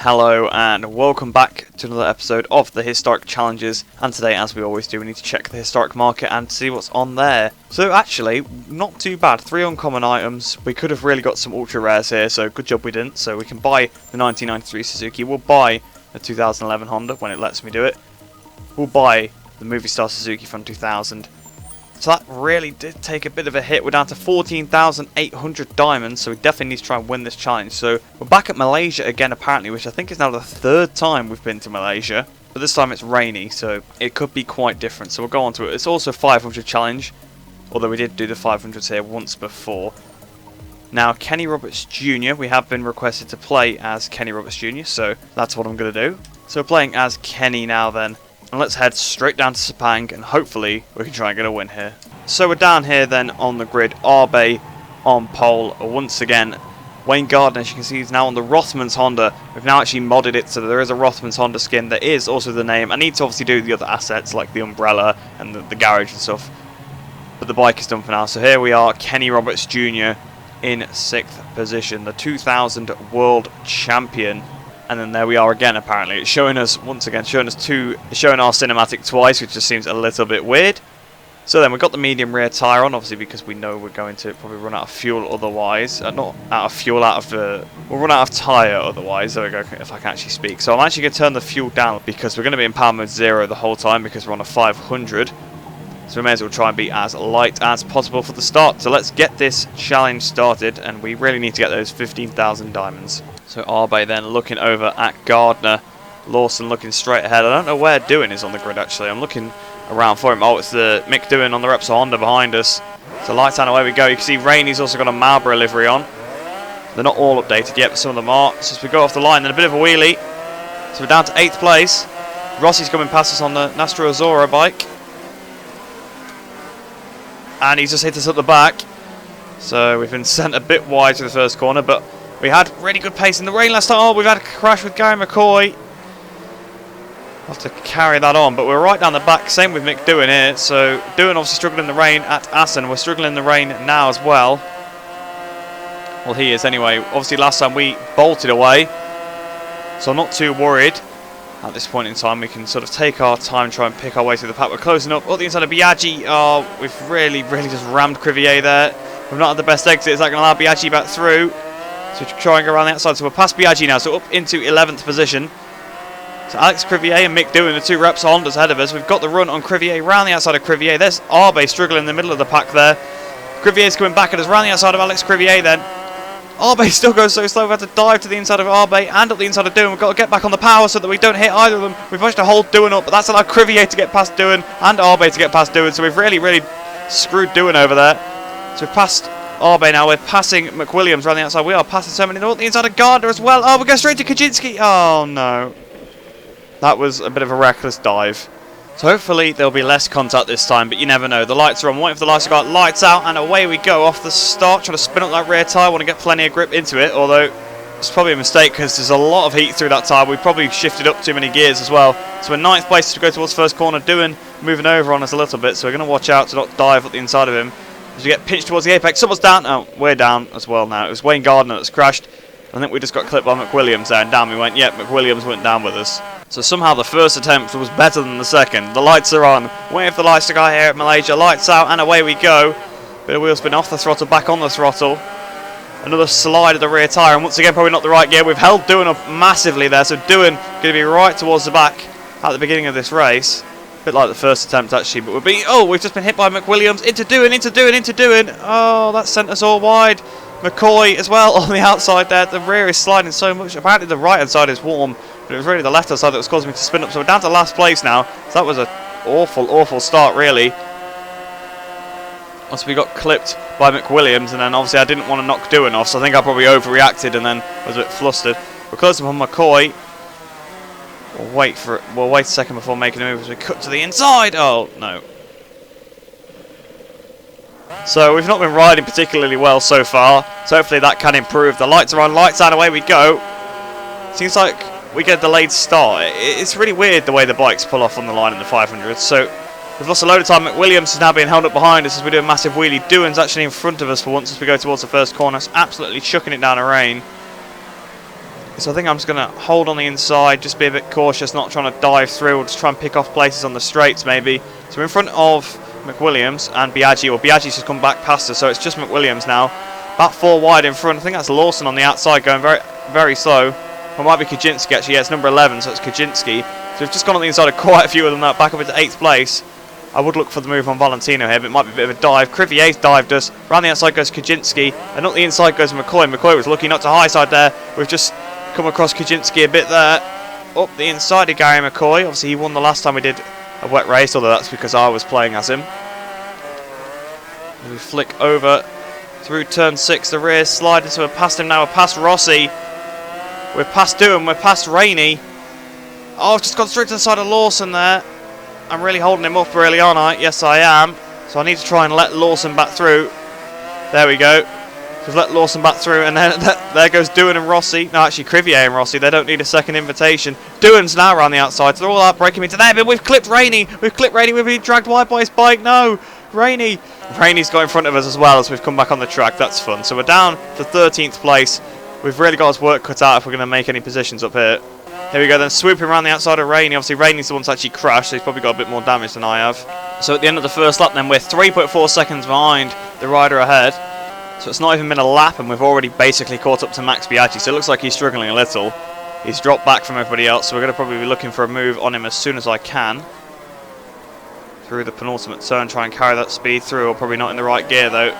Hello and welcome back to another episode of the Historic Challenges, and today, as we always do, we need to check the historic market and see what's on there. So actually, not too bad, 3 uncommon items. We could have really got some ultra rares here, so good job we didn't. So we can buy the 1993 Suzuki, we'll buy the 2011 Honda when it lets me do it. We'll buy the Movie Star Suzuki from 2000. So that really did take a bit of a hit. We're down to 14,800 diamonds, so we definitely need to try and win this challenge. So we're back at Malaysia again apparently, which I think is now the 3rd time we've been to Malaysia. But this time it's rainy, so it could be quite different. So we'll go on to it. It's also a 500 challenge, although we did do the 500s here once before. Now, Kenny Roberts Jr., we have been requested to play as Kenny Roberts Jr., so that's what I'm going to do. So we're playing as Kenny now then. And let's head straight down to Sepang, and hopefully we can try and get a win here. So we're down here then on the grid. Arbe on pole once again. Wayne Gardner, as you can see, is now on the Rothmans Honda. We've now actually modded it so that there is a Rothmans Honda skin. There is also the name. I need to obviously do the other assets like the umbrella and the garage and stuff. But the bike is done for now. So here we are, Kenny Roberts Jr. in 6th position. The 2000 World Champion. And then there we are again, apparently. It's showing us, once again, showing our cinematic twice, which just seems a little bit weird. So then we've got the medium rear tyre on, obviously, because we know we're going to probably run out of fuel otherwise. Not out of fuel, we'll run out of tyre otherwise. There we go, if I can actually speak. So I'm actually going to turn the fuel down because we're going to be in power mode 0 the whole time because we're on a 500. So we may as well try and be as light as possible for the start. So let's get this challenge started, and we really need to get those 15,000 diamonds. So Arbe then looking over at Gardner. Lawson looking straight ahead. I don't know where Doohan is on the grid actually. I'm looking around for him. Oh, it's the Mick Doohan on the Repsol Honda behind us. So lights down, away we go. You can see Rainey's also got a Marlboro livery on. They're not all updated yet, but some of them are. So as we go off the line, then a bit of a wheelie. So we're down to 8th place. Rossi's coming past us on the Nastro Azzurro bike. And he's just hit us up the back. So we've been sent a bit wide to the first corner, but we had really good pace in the rain last time. Oh, we've had a crash with Gary McCoy. I'll have to carry that on, but we're right down the back. Same with Mick Doohan here. So Doohan obviously struggling in the rain at Assen. We're struggling in the rain now as well. Well, he is anyway. Obviously last time we bolted away, so I'm not too worried. At this point in time, we can sort of take our time, try and pick our way through the pack. We're closing up. Oh, the inside of Biaggi. Oh, we've really just rammed Crivier there. We've not had the best exit. Is that going to allow Biaggi back through? So we're trying to go around the outside. So we're past Biaggi now, so up into 11th position. So Alex Crivier and Mick Doohan, the 2 Repsol Hondas ahead of us. We've got the run on Crivier round the outside of Crivier. There's Arbe struggling in the middle of the pack there. Crivier's coming back at us round the outside of Alex Crivier then. Arbe still goes so slow. We've had to dive to the inside of Arbe and up the inside of Doohan. We've got to get back on the power so that we don't hit either of them. We've managed to hold Doohan up, but that's allowed Crivier to get past Doohan and Arbe to get past Doohan. So we've really screwed Doohan over there. So we've passed Arbe now. We're passing McWilliams around the outside. We are passing so many. The inside of Gardner as well. Oh, we go straight to Kaczynski. Oh no. That was a bit of a reckless dive. So hopefully there'll be less contact this time, but you never know. The lights are on. Waiting for the lights to go out. Lights out, and away we go off the start. Trying to spin up that rear tyre. Want to get plenty of grip into it, although it's probably a mistake because there's a lot of heat through that tyre. We probably shifted up too many gears as well. So we're 9th place to go towards first corner. Doohan moving over on us a little bit, so we're going to watch out to not dive up the inside of him as we get pinched towards the apex. Someone's down. Oh, we're down as well now. It was Wayne Gardner that's crashed. I think we just got clipped by McWilliams there, and down we went. Yep, McWilliams went down with us. So somehow the first attempt was better than the second. The lights are on. Waiting for the lights to go here at Malaysia. Lights out, and away we go. Bit of wheel spin off the throttle, back on the throttle. Another slide of the rear tyre, and once again probably not the right gear. We've held Doohan up massively there, so Doohan going to be right towards the back at the beginning of this race. A bit like the first attempt actually, but we've just been hit by McWilliams. Into Doohan. Oh, that sent us all wide. McCoy as well on the outside there. The rear is sliding so much. Apparently the right hand side is warm, but it was really the left hand side that was causing me to spin up. So we're down to last place now. So that was an awful start really. Once we got clipped by McWilliams, and then obviously I didn't want to knock Doohan off, so I think I probably overreacted and then was a bit flustered. We're close up on McCoy. We'll wait a second before making a move as we cut to the inside. Oh no. So we've not been riding particularly well so far, so hopefully that can improve. The lights are on, lights out, away we go. Seems like we get a delayed start. It's really weird the way the bikes pull off on the line in the 500s. So we've lost a load of time. McWilliams is now being held up behind us as we do a massive wheelie. Doohan's actually in front of us for once as we go towards the first corner. It's absolutely chucking it down the rain. So I think I'm just going to hold on the inside, just be a bit cautious, not trying to dive through, or just try and pick off places on the straights maybe. So we're in front of McWilliams and Biaggi, or Biaggi's just come back past us, so it's just McWilliams now. About 4 wide in front. I think that's Lawson on the outside going very, very slow. It might be Kaczynski actually, yeah, it's number 11, so it's Kaczynski. So we've just gone on the inside of quite a few of them now, back up into 8th place. I would look for the move on Valentino here, but it might be a bit of a dive. Crivier's dived us. Round the outside goes Kaczynski, and up the inside goes McCoy. McCoy was lucky not to high side there. We've just come across Kaczynski a bit there. Up the inside of Gary McCoy. Obviously he won the last time we did a wet race, although that's because I was playing as him. And we flick over through turn 6, the rear slide into a past him now. We're past Rossi. We're past Doohan. We're past Rainey. Oh, I've just gone straight to the side of Lawson there. I'm really holding him up really, aren't I? Yes, I am. So I need to try and let Lawson back through. There we go. We've let Lawson back through, and then there goes Doohan and Rossi. No, actually, Crivier and Rossi. They don't need a second invitation. Doohan's now around the outside, so they're all out breaking me to there. But we've clipped Rainey. We've clipped Rainey. We've been dragged wide by his bike. No, Rainey. Rainey's got in front of us as well as we've come back on the track. That's fun. So we're down to 13th place. We've really got his work cut out if we're going to make any positions up here. Here we go then, swooping around the outside of Rainey. Obviously Rainey's the one to actually crash, so he's probably got a bit more damage than I have. So at the end of the first lap then, we're 3.4 seconds behind the rider ahead. So it's not even been a lap and we've already basically caught up to Max Biaggi. So it looks like he's struggling a little. He's dropped back from everybody else, so we're going to probably be looking for a move on him as soon as I can. Through the penultimate turn, try and carry that speed through, or probably not in the right gear though.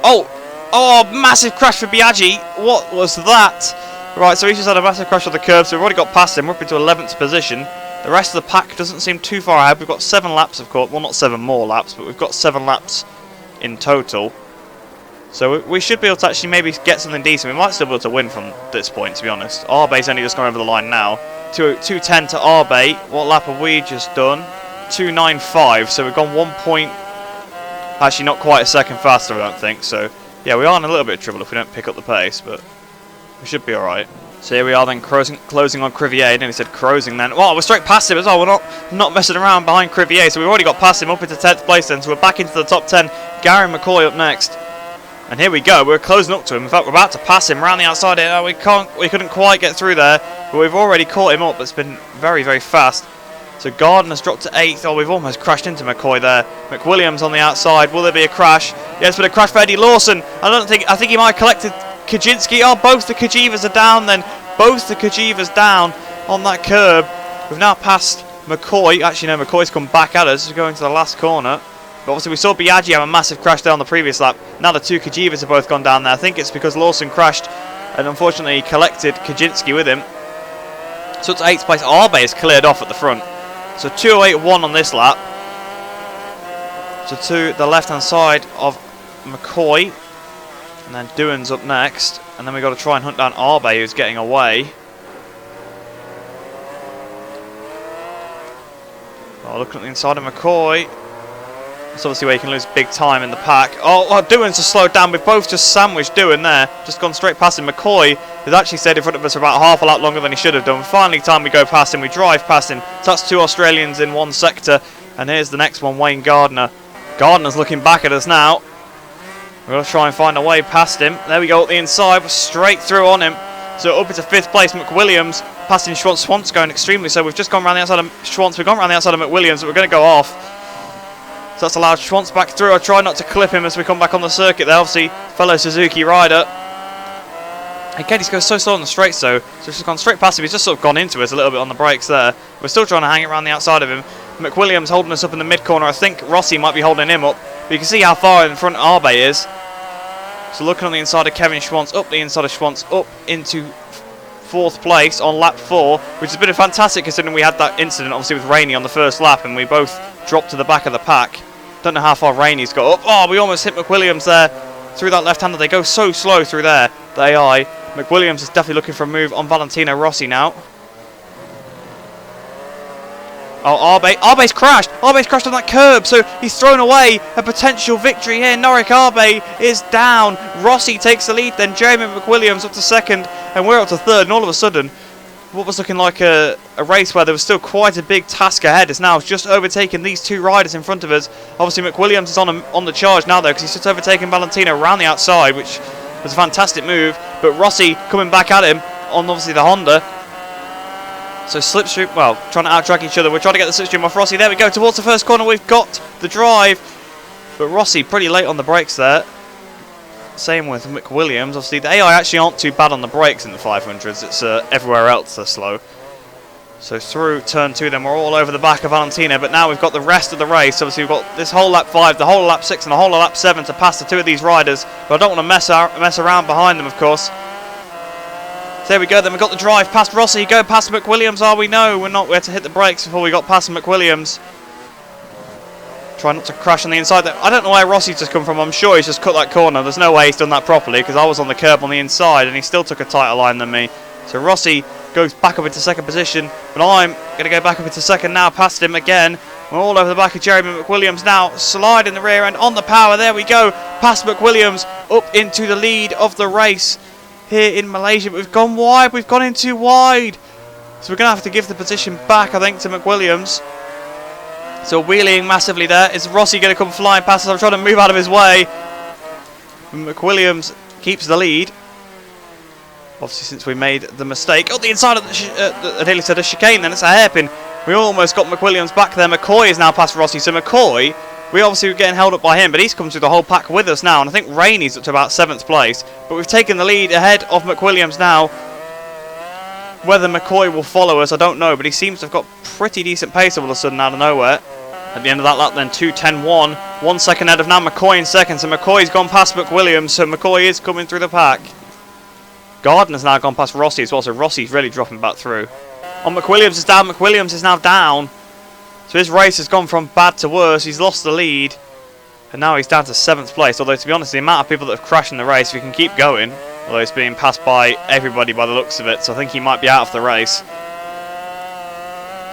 Oh, massive crash for Biaggi. What was that? Right, so he's just had a massive crash on the curb, so we've already got past him. We're up into 11th position. The rest of the pack doesn't seem too far ahead. We've got 7 laps, of course. Well, not 7 more laps, but we've got 7 laps in total. So we should be able to actually maybe get something decent. We might still be able to win from this point, to be honest. Arbe's only just gone over the line now. 2:10 to Arbe. What lap have we just done? 2:95, so we've gone 1 point. Actually, not quite a second faster, I don't think. So, yeah, we are in a little bit of trouble if we don't pick up the pace, but we should be alright. So here we are then closing on Crivier. I nearly said closing then. Oh, we're straight past him as well. We're not messing around behind Crivier. So we've already got past him up into 10th place then. So we're back into the top 10. Gary McCoy up next. And here we go. We're closing up to him. In fact, we're about to pass him around the outside here. We couldn't quite get through there. But we've already caught him up. It's been very, very fast. So Gardner's dropped to 8th. Oh, we've almost crashed into McCoy there. McWilliams on the outside. Will there be a crash? Yes, but a crash for Eddie Lawson. I think he might have collected Kaczynski. Oh, both the Kajivas are down then. Both the Kajivas down on that curb. We've now passed McCoy. Actually, no, McCoy's come back at us. We're going to the last corner. But obviously, we saw Biaggi have a massive crash there on the previous lap. Now the 2 Kajivas have both gone down there. I think it's because Lawson crashed and unfortunately he collected Kaczynski with him. So it's 8th place. Arbe is cleared off at the front. So 2:08.1 on this lap. So to the left-hand side of McCoy. And then Doohan's up next. And then we've got to try and hunt down Arbe, who's getting away. Oh, looking at the inside of McCoy. That's obviously where you can lose big time in the pack. Oh, Doohan's just slowed down. We've both just sandwiched Doohan there. Just gone straight past him. McCoy has actually stayed in front of us for about half a lap longer than he should have done. Finally, time we go past him. We drive past him. So that's 2 Australians in one sector. And here's the next one, Wayne Gardner. Gardner's looking back at us now. We're going to try and find a way past him. There we go at the inside. We're straight through on him. So up into 5th place, McWilliams. Passing Schwantz. Schwantz going extremely so. We've just gone around the outside of Schwantz. We've gone around the outside of McWilliams, but we're going to go off. So that's allowed Schwantz back through. I try not to clip him as we come back on the circuit there. Obviously, fellow Suzuki rider. Again, he's going so slow on the straights though. So he's just gone straight past him. He's just sort of gone into us a little bit on the brakes there. We're still trying to hang it around the outside of him. McWilliams holding us up in the mid-corner. I think Rossi might be holding him up. But you can see how far in front Arbe is. So looking on the inside of Kevin Schwantz, up the inside of Schwantz, up into 4th place on lap 4, which has been a fantastic considering we had that incident obviously with Rainey on the first lap and we both dropped to the back of the pack. Don't know how far Rainey's got up. Oh, we almost hit McWilliams there through that left-hander. They go so slow through there, the AI. McWilliams is definitely looking for a move on Valentino Rossi now. Oh, Arbe's crashed. Arbe's crashed on that curb, so he's thrown away a potential victory here. Norik Arbe is down. Rossi takes the lead, then Jeremy McWilliams up to 2nd, and we're up to 3rd. And all of a sudden, what was looking like a race where there was still quite a big task ahead is now just overtaken these 2 riders in front of us. Obviously, McWilliams is on the charge now, though, because he's just overtaken Valentino around the outside, which was a fantastic move. But Rossi coming back at him on obviously the Honda. So slipstream, well, trying to out-drag each other. We're trying to get the slipstream off Rossi. There we go, towards the first corner. We've got the drive. But Rossi pretty late on the brakes there. Same with McWilliams. Obviously, the AI actually aren't too bad on the brakes in the 500s. It's everywhere else they're slow. So through turn 2, then we're all over the back of Valentino. But now we've got the rest of the race. Obviously, we've got this whole lap 5, the whole of lap 6, and the whole of lap 7 to pass the 2 of these riders. But I don't want to mess around behind them, of course. So there we go. Then we've got the drive past Rossi. Go past McWilliams. Are we? No, we're not. We had to hit the brakes before we got past McWilliams. Try not to crash on the inside. I don't know where Rossi's just come from. I'm sure he's just cut that corner. There's no way he's done that properly because I was on the curb on the inside and he still took a tighter line than me. So Rossi goes back up into second position, but I'm going to go back up into second now, past him again. We're all over the back of Jeremy McWilliams now. Slide in the rear end on the power. There we go. Past McWilliams up into the lead of the race here in Malaysia. But we've gone wide. We've gone in too wide. So we're going to have to give the position back, I think, to McWilliams. So wheeling massively there. Is Rossi going to come flying past us? I'm trying to move out of his way. McWilliams keeps the lead. Obviously, since we made the mistake. Oh, the inside of the nearly said a chicane then. It's a hairpin. We almost got McWilliams back there. McCoy is now past Rossi. So McCoy, we obviously were getting held up by him, but he's come through the whole pack with us now. And I think Rainey's up to about 7th place. But we've taken the lead ahead of McWilliams now. Whether McCoy will follow us, I don't know, but he seems to have got pretty decent pace all of a sudden out of nowhere. At the end of that lap then, 2:10.1. 1 second ahead of now McCoy in second, so McCoy's gone past McWilliams, so McCoy is coming through the pack. Gardner's now gone past Rossi as well, so Rossi's really dropping back through. On McWilliams is down, McWilliams is now down. So his race has gone from bad to worse, he's lost the lead. And now he's down to 7th place, although to be honest, the amount of people that have crashed in the race, we can keep going. Although he's being passed by everybody by the looks of it, so I think he might be out of the race.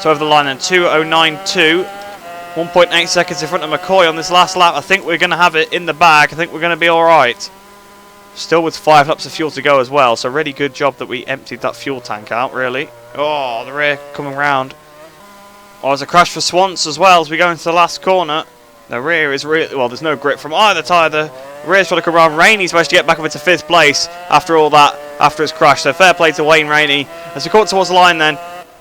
So over the line then, 2:09.2. 1.8 seconds in front of McCoy on this last lap. I think we're going to have it in the bag. I think we're going to be alright. Still with 5 laps of fuel to go as well, so really good job that we emptied that fuel tank out, really. Oh, the rear coming round. Oh, there's a crash for Swans as well as we go into the last corner. The rear is really, well, there's no grip from either tyre. The rear's trying to come around. Rainey's managed to get back up into 5th place after all that, after his crash. So fair play to Wayne Rainey. As we come towards the line then,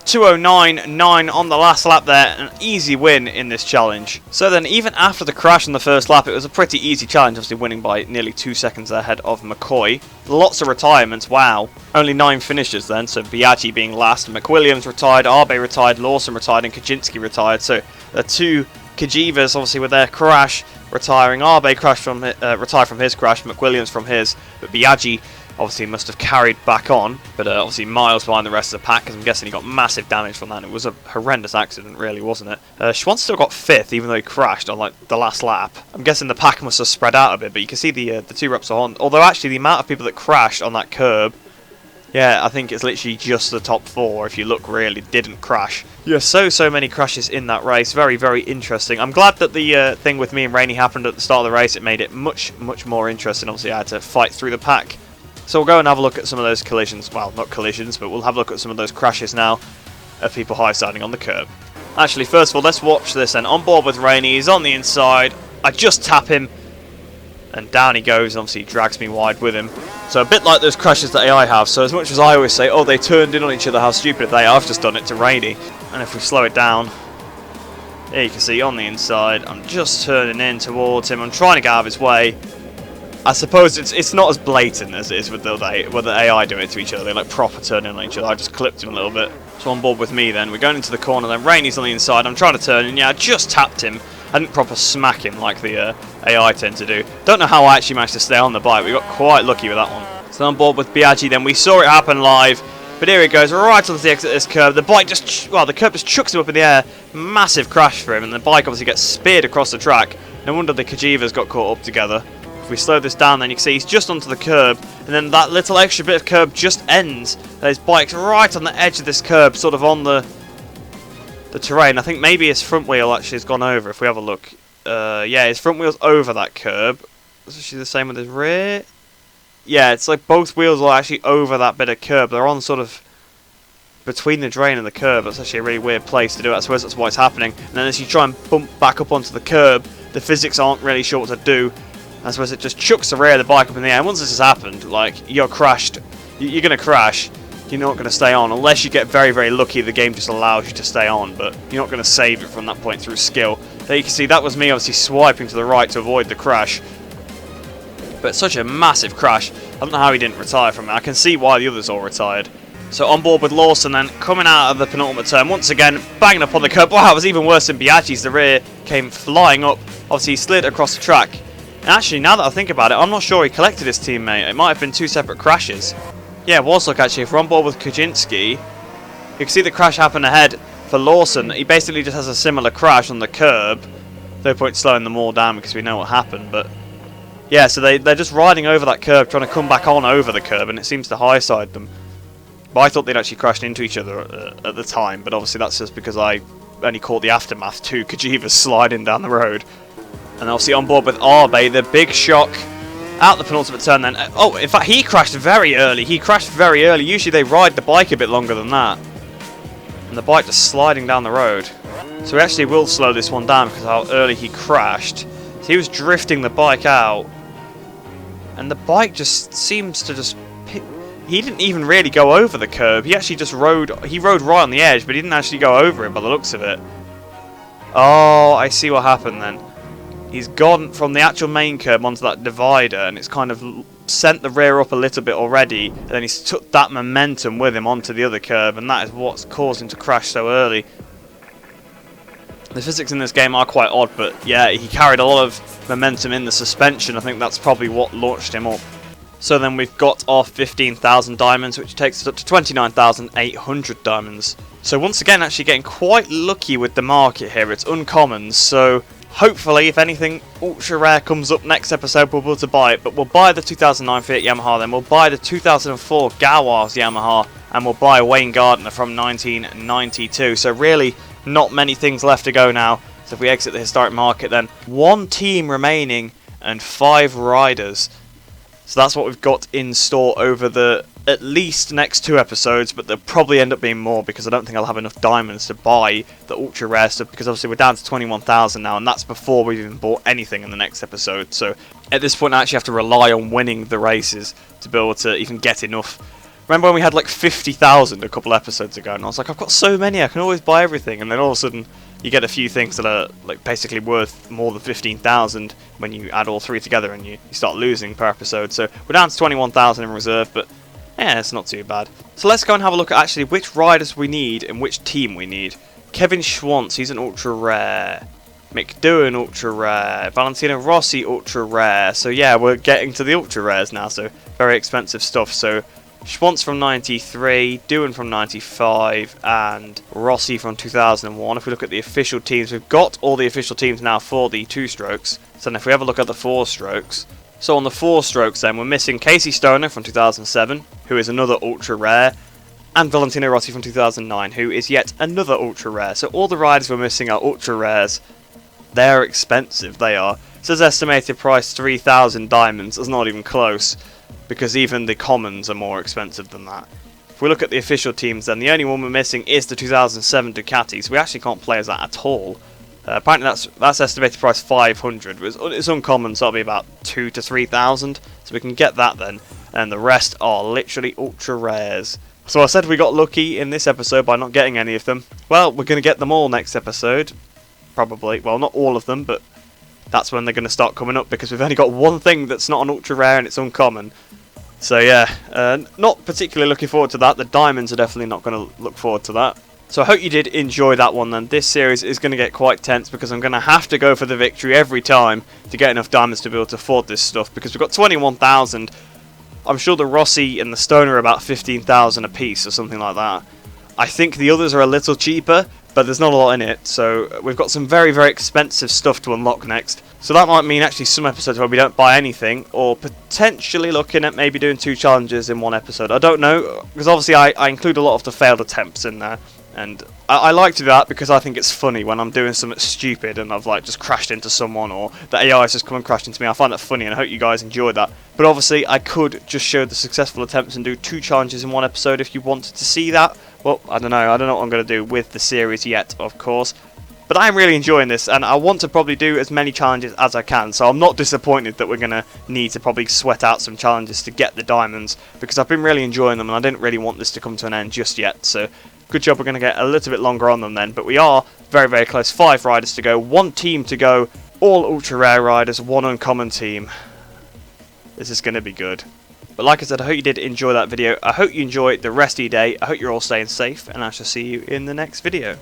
2:09.9 on the last lap there. An easy win in this challenge. So then, even after the crash on the first lap, it was a pretty easy challenge, obviously winning by nearly 2 seconds ahead of McCoy. Lots of retirements, wow. Only 9 finishes then, so Biaggi being last. McWilliams retired, Arbe retired, Lawson retired, and Kaczynski retired. So the 2 Kajivas, obviously, with their crash retiring. Arbe retired from his crash, McWilliams from his, but Biaggi obviously must have carried back on, but obviously miles behind the rest of the pack, because I'm guessing he got massive damage from that. It was a horrendous accident, really, wasn't it? Schwann still got 5th, even though he crashed on like the last lap. I'm guessing the pack must have spread out a bit, but you can see the 2 reps are on. Although actually the amount of people that crashed on that curb, yeah, I think it's literally just the top 4, if you look really, didn't crash. Yeah, so many crashes in that race. Very, very interesting. I'm glad that the thing with me and Rainey happened at the start of the race. It made it much more interesting. Obviously, I had to fight through the pack. So we'll go and have a look at some of those collisions. Well, not collisions, but we'll have a look at some of those crashes now of people high-siding on the curb. Actually, first of all, let's watch this then. On board with Rainey, he's on the inside. I just tap him, and down he goes, and obviously he drags me wide with him. So a bit like those crashes that AI have. So as much as I always say, oh, they turned in on each other, how stupid they are, I've just done it to Rainey. And if we slow it down, there you can see on the inside, I'm just turning in towards him. I'm trying to get out of his way. I suppose it's not as blatant as it is with the AI do it to each other. They like proper turn in on each other. I just clipped him a little bit. So on board with me then. We're going into the corner then. Rainey's on the inside. I'm trying to turn in. Yeah, I just tapped him. I didn't proper smack him like the AI tend to do. Don't know how I actually managed to stay on the bike. We got quite lucky with that one. So on board with Biaggi then. We saw it happen live. But here it goes, right onto the exit of this curb. The bike just, well, the curb just chucks him up in the air. Massive crash for him. And the bike obviously gets speared across the track. No wonder the Kajivas got caught up together. If we slow this down then you can see he's just onto the curb, and then that little extra bit of curb just ends. His bike's right on the edge of this curb, sort of on the terrain. I think maybe his front wheel actually has gone over if we have a look. Yeah, his front wheel's over that curb. Is actually the same with his rear. Yeah, it's like both wheels are actually over that bit of curb. They're on sort of between the drain and the curb. That's actually a really weird place to do it. I suppose that's what's happening. And then as you try and bump back up onto the curb, the physics aren't really sure what to do. I suppose it just chucks the rear of the bike up in the air. And once this has happened, like, you're crashed. You're going to crash. you're not going to stay on. Unless you get very, very lucky, the game just allows you to stay on, but you're not going to save it from that point through skill. There you can see that was me obviously swiping to the right to avoid the crash. But such a massive crash. I don't know how he didn't retire from it. I can see why the others all retired. So on board with Lawson then, coming out of the penultimate turn, once again, banging up on the curb. Wow, it was even worse than Biaggi's. The rear came flying up. Obviously, he slid across the track. And actually, now that I think about it, I'm not sure he collected his teammate. It might have been two separate crashes. Yeah, it was. Look, actually, if we're on board with Kaczynski, you can see the crash happen ahead for Lawson. He basically just has a similar crash on the curb. No point slowing them all down because we know what happened, but yeah, so they're just riding over that curb, trying to come back on over the curb, and it seems to high-side them. But I thought they'd actually crashed into each other at the time, but obviously that's just because I only caught the aftermath to Kajiva sliding down the road. And obviously on board with Arbe, the big shock out the penultimate turn then. Oh, in fact, he crashed very early. Usually they ride the bike a bit longer than that. And the bike just sliding down the road. So we actually will slow this one down because of how early he crashed. So he was drifting the bike out. And the bike just seems to just... He didn't even really go over the curb. He actually just rode... He rode right on the edge, but he didn't actually go over it by the looks of it. Oh, I see what happened then. He's gone from the actual main curb onto that divider, and it's kind of sent the rear up a little bit already, and then he's took that momentum with him onto the other curb, and that is what's caused him to crash so early. The physics in this game are quite odd, but yeah, he carried a lot of momentum in the suspension. I think that's probably what launched him up. So then we've got our 15,000 diamonds, which takes us up to 29,800 diamonds. So once again, actually getting quite lucky with the market here. It's uncommon, so hopefully, if anything ultra rare comes up next episode, we'll be able to buy it. But we'll buy the 2009 Fiat Yamaha, then we'll buy the 2004 Gauar's Yamaha, and we'll buy Wayne Gardner from 1992. So really, not many things left to go now. So if we exit the historic market, then one team remaining and 5 riders. So that's what we've got in store over the at least next 2 episodes, but there'll probably end up being more because I don't think I'll have enough diamonds to buy the ultra rare stuff, because obviously we're down to 21,000 now, and that's before we've even bought anything in the next episode. So at this point I actually have to rely on winning the races to be able to even get enough. Remember when we had like 50,000 a couple episodes ago, and I was like, I've got so many, I can always buy everything, and then all of a sudden you get a few things that are like basically worth more than 15,000 when you add all 3 together, and you start losing per episode. So we're down to 21,000 in reserve, but yeah, it's not too bad. So let's go and have a look at actually which riders we need and which team we need. Kevin Schwantz, he's an ultra rare. McDoohan, ultra rare. Valentino Rossi, ultra rare. So yeah, we're getting to the ultra rares now, so very expensive stuff. So Schwantz from 93, Doohan from 95, and Rossi from 2001. If we look at the official teams, we've got all the official teams now for the 2-strokes. So then if we have a look at the 4-strokes, so on the 4-strokes then, we're missing Casey Stoner from 2007, who is another ultra rare, and Valentino Rossi from 2009, who is yet another ultra rare. So all the riders we're missing are ultra rares. They're expensive, they are. It says estimated price 3,000 diamonds. That's not even close, because even the commons are more expensive than that. If we look at the official teams, then the only one we're missing is the 2007 Ducati, so we actually can't play as that at all. Apparently that's estimated price 500. It's uncommon, so it'll be about 2,000 to 3,000. So we can get that then, and the rest are literally ultra rares. So I said we got lucky in this episode by not getting any of them. Well, we're going to get them all next episode, probably. Well, not all of them, but that's when they're going to start coming up, because we've only got one thing that's not an ultra rare and it's uncommon. So yeah, not particularly looking forward to that. The diamonds are definitely not going to look forward to that. So I hope you did enjoy that one then. This series is going to get quite tense because I'm going to have to go for the victory every time to get enough diamonds to be able to afford this stuff, because we've got 21,000. I'm sure the Rossi and the Stoner are about 15,000 a piece or something like that. I think the others are a little cheaper, but there's not a lot in it, so we've got some very, very expensive stuff to unlock next. So that might mean actually some episodes where we don't buy anything, or potentially looking at maybe doing 2 challenges in one episode. I don't know, because obviously I include a lot of the failed attempts in there, and I like to do that because I think it's funny when I'm doing something stupid and I've like just crashed into someone, or the AI has just come and crashed into me. I find that funny, and I hope you guys enjoy that. But obviously I could just show the successful attempts and do 2 challenges in one episode if you wanted to see that. Well, I don't know what I'm going to do with the series yet, of course. But I'm really enjoying this, and I want to probably do as many challenges as I can, so I'm not disappointed that we're going to need to probably sweat out some challenges to get the diamonds, because I've been really enjoying them, and I didn't really want this to come to an end just yet. So good job, we're going to get a little bit longer on them then, but we are very, very close. 5 riders to go, 1 team to go, all ultra rare riders, 1 uncommon team. This is going to be good. But like I said, I hope you did enjoy that video. I hope you enjoy the rest of your day. I hope you're all staying safe, and I shall see you in the next video.